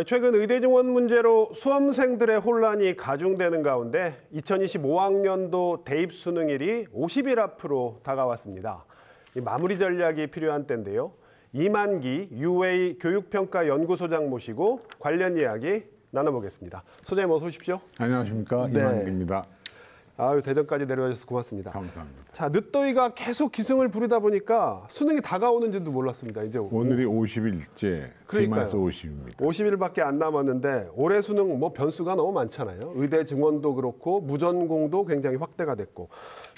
최근 의대 증원 문제로 수험생들의 혼란이 가중되는 가운데 2025학년도 대입 수능일이 50일 앞으로 다가왔습니다. 마무리 전략이 필요한 때인데요. 이만기 UA 교육평가연구소장 모시고 관련 이야기 나눠보겠습니다. 소장님 어서 오십시오. 안녕하십니까. 이만기입니다. 대전까지 내려와 주셔서 고맙습니다. 감사합니다. 자, 늦더위가 계속 기승을 부리다 보니까 수능이 다가오는지도 몰랐습니다. 이제 오늘이 50일째, 기말서 50입니다. 50일밖에 안 남았는데 올해 수능 변수가 너무 많잖아요. 의대 증원도 그렇고 무전공도 굉장히 확대가 됐고.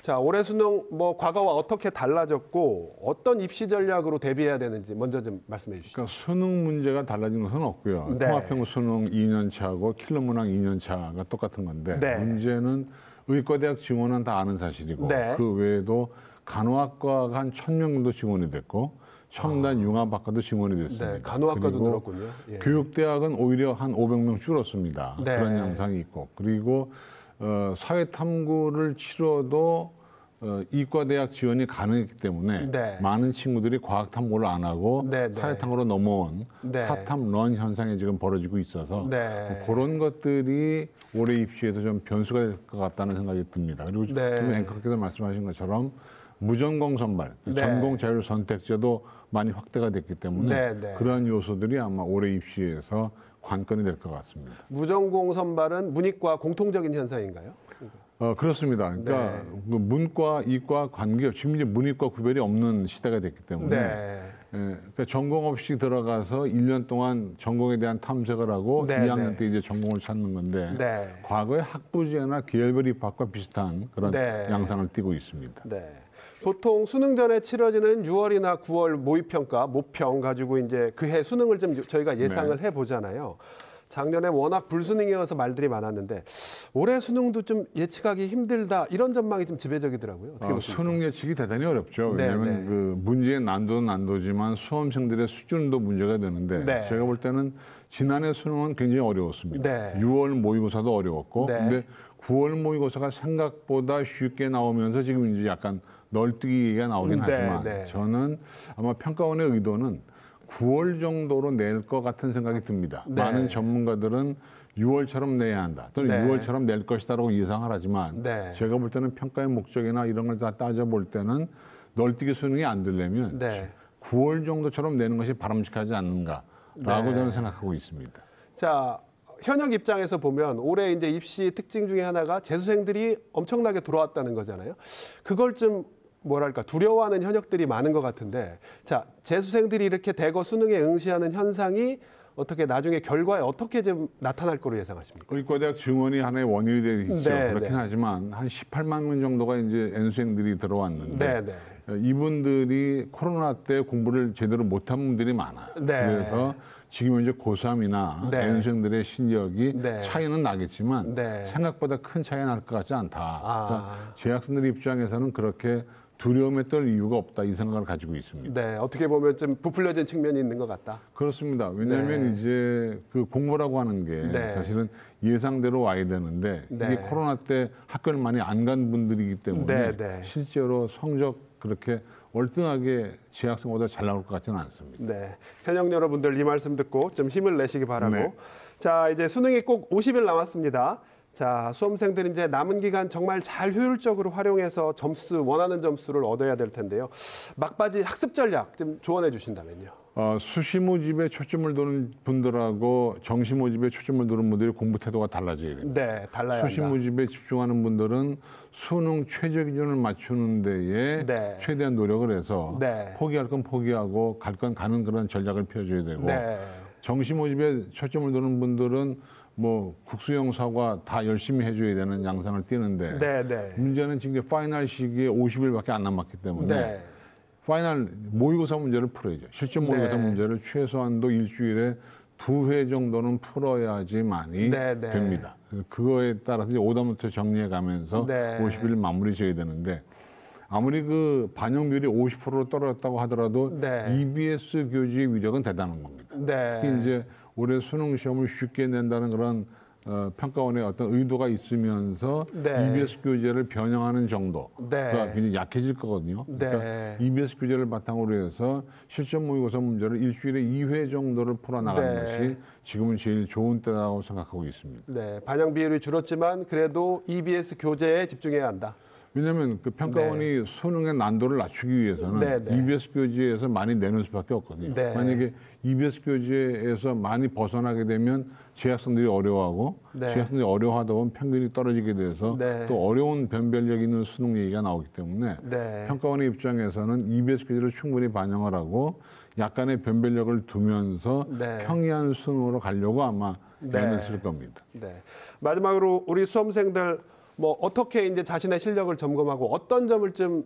자, 올해 수능 과거와 어떻게 달라졌고 어떤 입시 전략으로 대비해야 되는지 먼저 좀 말씀해 주시죠. 그러니까 수능 문제가 달라진 것은 없고요. 네. 통합형 수능 2년 차하고 킬러문항 2년 차가 똑같은 건데 네. 문제는 의과대학 증원은 다 아는 사실이고 네. 그 외에도 간호학과가 한 1,000명 정도 증원이 됐고 첨단 융합학과도 증원이 됐습니다. 네, 간호학과도 그리고 늘었군요. 예. 교육대학은 오히려 한 500명 줄었습니다. 네. 그런 양상이 있고 그리고 사회탐구를 치러도 이과대학 지원이 가능했기 때문에 네. 많은 친구들이 과학탐구를 안 하고 네, 네. 사회탐구로 넘어온 네. 사탐런 현상이 지금 벌어지고 있어서 네. 그런 것들이 올해 입시에서 좀 변수가 될 것 같다는 생각이 듭니다. 그리고 네. 지금 앵커께서 말씀하신 것처럼 무전공 선발, 네. 전공 자율 선택제도 많이 확대가 됐기 때문에 네, 네. 그러한 요소들이 아마 올해 입시에서 관건이 될 것 같습니다. 무전공 선발은 문이과 공통적인 현상인가요? 그렇습니다. 그러니까 그 문과, 이과 관계없이 지금 이제 문이과 구별이 없는 시대가 됐기 때문에 네. 그러니까 전공 없이 들어가서 1년 동안 전공에 대한 탐색을 하고 네, 2학년 네. 때 이제 전공을 찾는 건데 네. 과거의 학부제나 계열별 입학과 비슷한 그런 네. 양상을 띠고 있습니다. 네. 보통 수능 전에 치러지는 6월이나 9월 모의평가, 모평 가지고 이제 그해 수능을 좀 저희가 예상을 해보잖아요. 작년에 워낙 불수능이어서 말들이 많았는데 올해 수능도 좀 예측하기 힘들다 이런 전망이 좀 지배적이더라고요. 어떻게 보십니까? 수능 예측이 대단히 어렵죠. 네, 왜냐하면 네. 그 문제의 난도는 난도지만 수험생들의 수준도 문제가 되는데 네. 제가 볼 때는 지난해 수능은 굉장히 어려웠습니다. 네. 6월 모의고사도 어려웠고 네. 근데 9월 모의고사가 생각보다 쉽게 나오면서 지금 이제 약간 널뛰기가 나오긴 네, 하지만 네. 저는 아마 평가원의 의도는 9월 정도로 낼 것 같은 생각이 듭니다. 네. 많은 전문가들은 6월처럼 내야 한다 또는 네. 6월처럼 낼 것이다라고 예상을 하지만 네. 제가 볼 때는 평가의 목적이나 이런 걸 다 따져볼 때는 널뛰기 수능이 안 되려면 네. 9월 정도처럼 내는 것이 바람직하지 않는가라고 네. 저는 생각하고 있습니다. 자, 현역 입장에서 보면 올해 이제 입시 특징 중에 하나가 재수생들이 엄청나게 들어왔다는 거잖아요. 그걸 좀 두려워하는 현역들이 많은 것 같은데, 자, 재수생들이 이렇게 대거 수능에 응시하는 현상이 어떻게 나중에 결과에 어떻게 좀 나타날 거로 예상하십니까? 의과대학 증원이 하나의 원인이 되어 있죠. 네, 그렇긴 네. 하지만 한 18만 명 정도가 이제 N수생들이 들어왔는데 네, 네. 이분들이 코로나 때 공부를 제대로 못한 분들이 많아요. 네. 그래서 지금 이제 고3이나 네. N수생들의 실력이 네. 차이는 나겠지만 네. 생각보다 큰 차이가 날 것 같지 않다. 아. 그러니까 재학생들 입장에서는 그렇게 두려움에 떨 이유가 없다 이 생각을 가지고 있습니다. 네, 어떻게 보면 좀 부풀려진 측면이 있는 것 같다. 그렇습니다. 왜냐하면 네. 이제 그 공부라고 하는 게 네. 사실은 예상대로 와야 되는데 네. 이게 코로나 때 학교를 많이 안 간 분들이기 때문에 네, 네. 실제로 성적 그렇게 월등하게 재학생보다 잘 나올 것 같지는 않습니다. 네, 현역 여러분들 이 말씀 듣고 좀 힘을 내시기 바라고. 네. 자, 이제 수능이 꼭 50일 남았습니다. 자, 수험생들이 이제 남은 기간 정말 잘 효율적으로 활용해서 원하는 점수를 얻어야 될 텐데요. 막바지 학습 전략 좀 조언해 주신다면요. 수시 모집에 초점을 두는 분들하고 정시 모집에 초점을 두는 분들이 공부 태도가 달라져야 됩니다. 네, 달라야 수시 한다. 모집에 집중하는 분들은 수능 최저 기준을 맞추는 데에 네. 최대한 노력을 해서 네. 포기할 건 포기하고 갈 건 가는 그런 전략을 펴줘야 되고 네. 정시 모집에 초점을 두는 분들은 국수형 사과 다 열심히 해줘야 되는 양상을 띠는데 네, 네. 문제는 지금 파이널 시기에 50일밖에 안 남았기 때문에 네. 파이널 모의고사 문제를 풀어야죠. 실전 모의고사 네. 문제를 최소한도 일주일에 2회 정도는 풀어야지만이 네, 네. 됩니다. 그거에 따라서 이제 오답부터 정리해 가면서 네. 50일 마무리 지어야 되는데 아무리 그 반영률이 50%로 떨어졌다고 하더라도 네. EBS 교재의 위력은 대단한 겁니다. 네. 특히 이제 올해 수능 시험을 쉽게 낸다는 그런 평가원의 어떤 의도가 있으면서 네. EBS 교재를 변형하는 정도가 네. 굉장히 약해질 거거든요. 그러니까 네. EBS 교재를 바탕으로 해서 실전 모의고사 문제를 일주일에 2회 정도를 풀어나가는 네. 것이 지금은 제일 좋은 때라고 생각하고 있습니다. 네, 반영 비율이 줄었지만 그래도 EBS 교재에 집중해야 한다. 왜냐하면 그 평가원이 수능의 난도를 낮추기 위해서는 네, 네. EBS 교재에서 많이 내는 수밖에 없거든요. 네. 만약에 EBS 교재에서 많이 벗어나게 되면 재학생들이 어려워하고 네. 재학생들이 어려워하다 보면 평균이 떨어지게 돼서 네. 또 어려운 변별력 있는 수능 얘기가 나오기 때문에 네. 평가원의 입장에서는 EBS 교재를 충분히 반영을 하고 약간의 변별력을 두면서 네. 평이한 수능으로 가려고 아마 네. 애는 쓸 겁니다. 네. 마지막으로 우리 수험생들 뭐 어떻게 이제 자신의 실력을 점검하고 어떤 점을 좀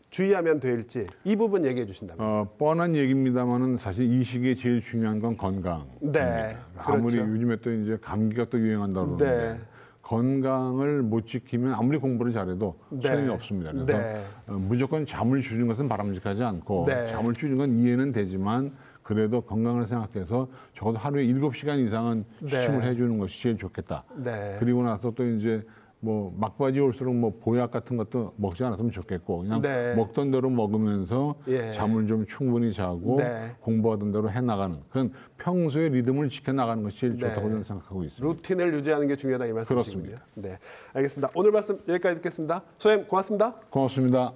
주의하면 될지 이 부분 얘기해 주신다면. 뻔한 얘기입니다만은 사실 이 시기에 제일 중요한 건 건강입니다. 네, 아무리 그렇죠. 요즘에 또 이제 감기가 또 유행한다 그러는데 네. 건강을 못 지키면 아무리 공부를 잘해도 네. 소용이 없습니다. 그래서 네. 무조건 잠을 줄이는 것은 바람직하지 않고 네. 잠을 줄이는 건 이해는 되지만 그래도 건강을 생각해서 적어도 하루에 7시간 이상은 네. 취침을 해주는 것이 제일 좋겠다. 네. 그리고 나서 또 이제 뭐 막바지 올수록 뭐 보약 같은 것도 먹지 않았으면 좋겠고 그냥 네. 먹던 대로 먹으면서 예. 잠을 좀 충분히 자고 네. 공부하던 대로 해나가는 그건 평소에 리듬을 지켜나가는 것이 제일 네. 좋다고 저는 생각하고 있습니다. 루틴을 유지하는 게 중요하다 이 말씀이시군요. 그렇습니다. 네, 알겠습니다. 오늘 말씀 여기까지 듣겠습니다. 소장님 고맙습니다. 고맙습니다.